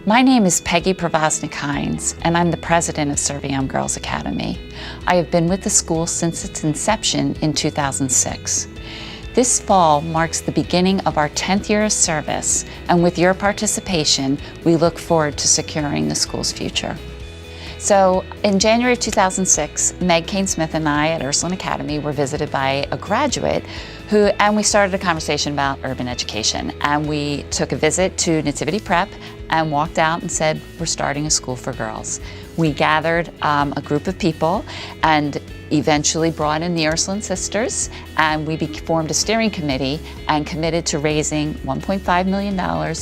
My name is Peggy Pravosnik-Hines, and I'm the president of Serviam Girls Academy. I have been with the school since its inception in 2006. This fall marks the beginning of our 10th year of service, and with your participation, we look forward to securing the school's future. So in January of 2006, Meg Kane-Smith and I at Ursuline Academy were visited by a graduate and we started a conversation about urban education. And we took a visit to Nativity Prep and walked out and said, we're starting a school for girls. We gathered a group of people and eventually brought in the Ursuline Sisters, and we formed a steering committee and committed to raising $1.5 million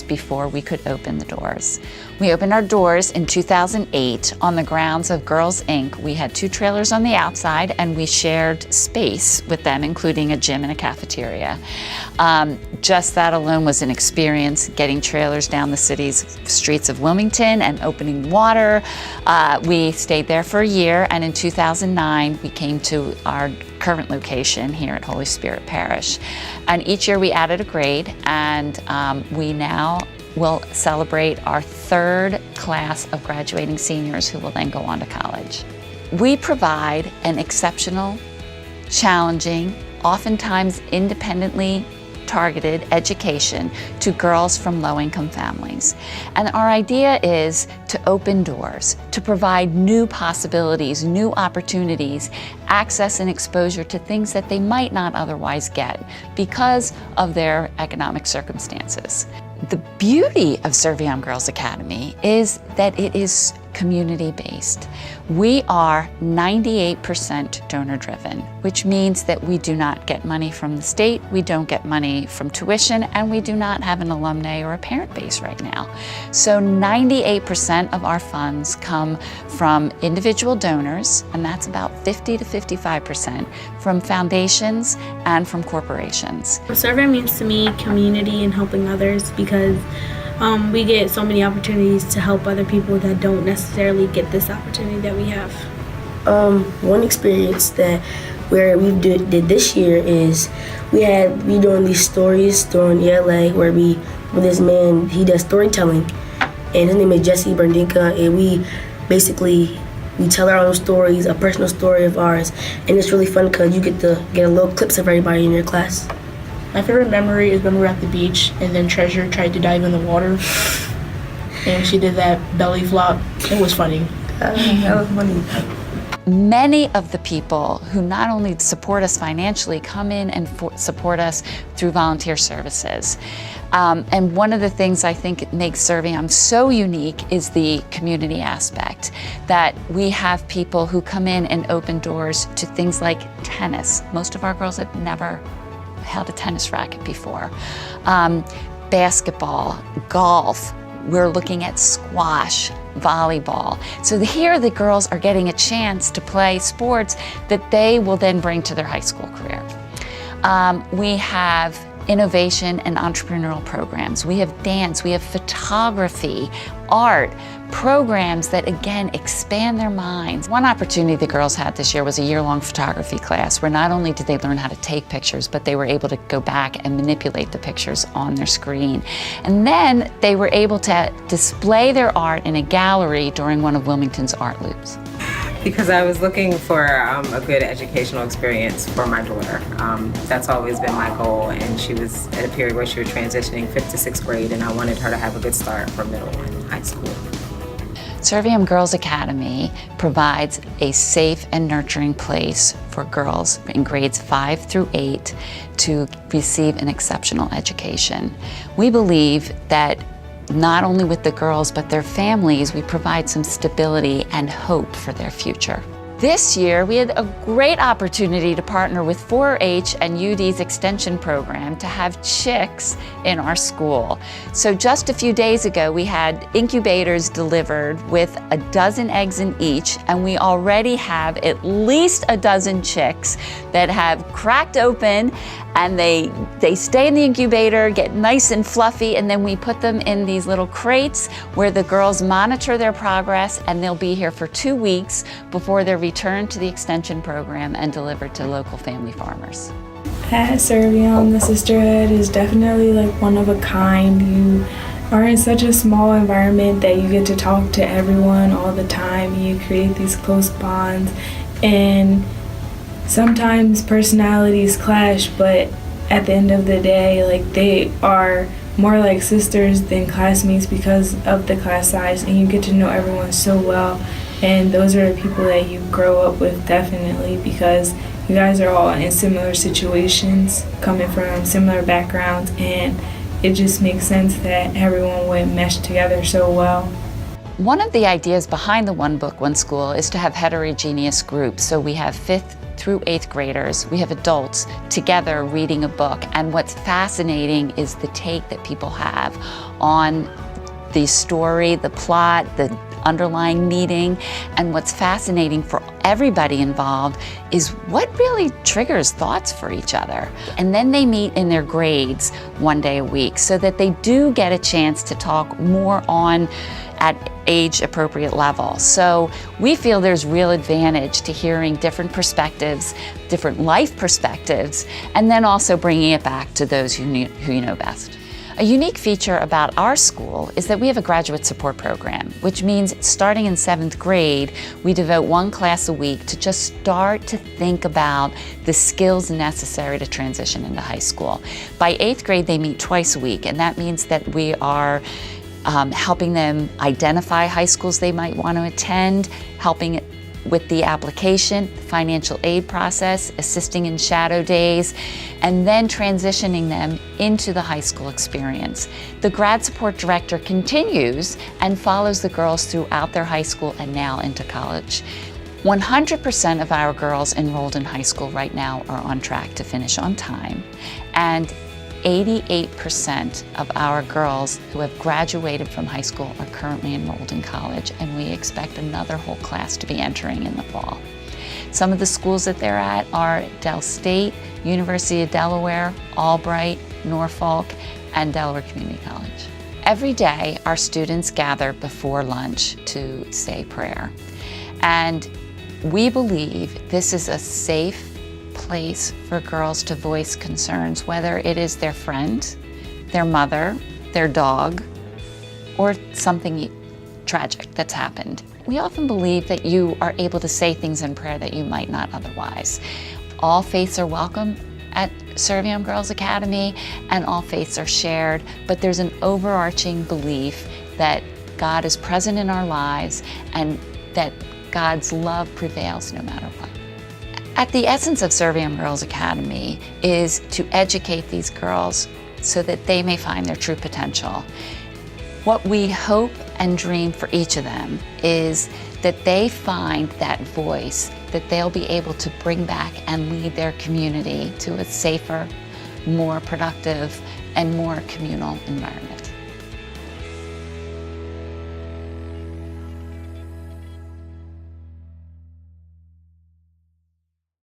before we could open the doors. We opened our doors in 2008 on the grounds of Girls Inc. We had 2 trailers on the outside and we shared space with them, including a gym and a cafeteria. Just that alone was an experience, getting trailers down the city's streets of Wilmington and opening water. We stayed there for a year, and in 2009 we came to our current location here at Holy Spirit Parish. And each year we added a grade, and we now will celebrate our 3rd class of graduating seniors who will then go on to college. We provide an exceptional, challenging, oftentimes independently targeted education to girls from low-income families. And our idea is to open doors, to provide new possibilities, new opportunities, access and exposure to things that they might not otherwise get because of their economic circumstances. The beauty of Serviam Girls Academy is that it is community-based. We are 98% donor-driven, which means that we do not get money from the state, we don't get money from tuition, and we do not have an alumni or a parent base right now. So 98% of our funds come from individual donors, and that's about 50 to 55%, from foundations and from corporations. Serviam means to me community and helping others, because we get so many opportunities to help other people that don't necessarily get this opportunity that we have. One experience that we did this year is we doing these stories during ELA where with this man, he does storytelling, and his name is Jesse Berndinka, and we tell our own stories, a personal story of ours, and it's really fun because you get to get a little clips of everybody in your class. My favorite memory is when we were at the beach and then Treasure tried to dive in the water and she did that belly flop. It was funny. That was funny. Many of the people who not only support us financially come in and support us through volunteer services. And one of the things I think makes Serviam so unique is the community aspect, that we have people who come in and open doors to things like tennis. Most of our girls have never held a tennis racket before. Basketball, golf, we're looking at squash, volleyball. So here the girls are getting a chance to play sports that they will then bring to their high school career. We have innovation and entrepreneurial programs. We have dance, we have photography, art, programs that again expand their minds. One opportunity the girls had this year was a year-long photography class where not only did they learn how to take pictures, but they were able to go back and manipulate the pictures on their screen. And then they were able to display their art in a gallery during one of Wilmington's art loops. Because I was looking for a good educational experience for my daughter. That's always been my goal, and she was at a period where she was transitioning 5th to 6th grade, and I wanted her to have a good start for middle and high school. Serviam Girls Academy provides a safe and nurturing place for girls in grades 5 through 8 to receive an exceptional education. We believe that not only with the girls, but their families, we provide some stability and hope for their future. This year, we had a great opportunity to partner with 4-H and UD's extension program to have chicks in our school. So just a few days ago, we had incubators delivered with 12 eggs in each, and we already have at least 12 chicks that have cracked open, and they stay in the incubator, get nice and fluffy, and then we put them in these little crates where the girls monitor their progress, and they'll be here for 2 weeks before they're returned to the extension program and delivered to local family farmers. At Serviam, the sisterhood is definitely like one of a kind. You are in such a small environment that you get to talk to everyone all the time. You create these close bonds, and sometimes personalities clash, but at the end of the day, like, they are more like sisters than classmates because of the class size, and you get to know everyone so well. And those are the people that you grow up with, definitely, because you guys are all in similar situations, coming from similar backgrounds, and it just makes sense that everyone would mesh together so well. One of the ideas behind the One Book, One School is to have heterogeneous groups. So we have 5th through 8th graders, we have adults together reading a book. And what's fascinating is the take that people have on the story, the plot, the underlying meaning. And what's fascinating for everybody involved is what really triggers thoughts for each other. And then they meet in their grades one day a week so that they do get a chance to talk more on at age appropriate level. So we feel there's real advantage to hearing different perspectives, different life perspectives, and then also bringing it back to those who you know best. A unique feature about our school is that we have a graduate support program, which means starting in 7th grade, we devote 1 class a week to just start to think about the skills necessary to transition into high school. By 8th grade, they meet twice a week, and that means that we are helping them identify high schools they might want to attend, helping with the application, financial aid process, assisting in shadow days, and then transitioning them into the high school experience. The grad support director continues and follows the girls throughout their high school and now into college. 100% of our girls enrolled in high school right now are on track to finish on time, and 88% of our girls who have graduated from high school are currently enrolled in college, and we expect another whole class to be entering in the fall. Some of the schools that they're at are Del State, University of Delaware, Albright, Norfolk, and Delaware Community College. Every day, our students gather before lunch to say prayer, and we believe this is a safe place for girls to voice concerns, whether it is their friend, their mother, their dog, or something tragic that's happened. We often believe that you are able to say things in prayer that you might not otherwise. All faiths are welcome at Serviam Girls Academy, and all faiths are shared, but there's an overarching belief that God is present in our lives and that God's love prevails no matter what. At the essence of Serviam Girls Academy is to educate these girls so that they may find their true potential. What we hope and dream for each of them is that they find that voice that they'll be able to bring back and lead their community to a safer, more productive, and more communal environment.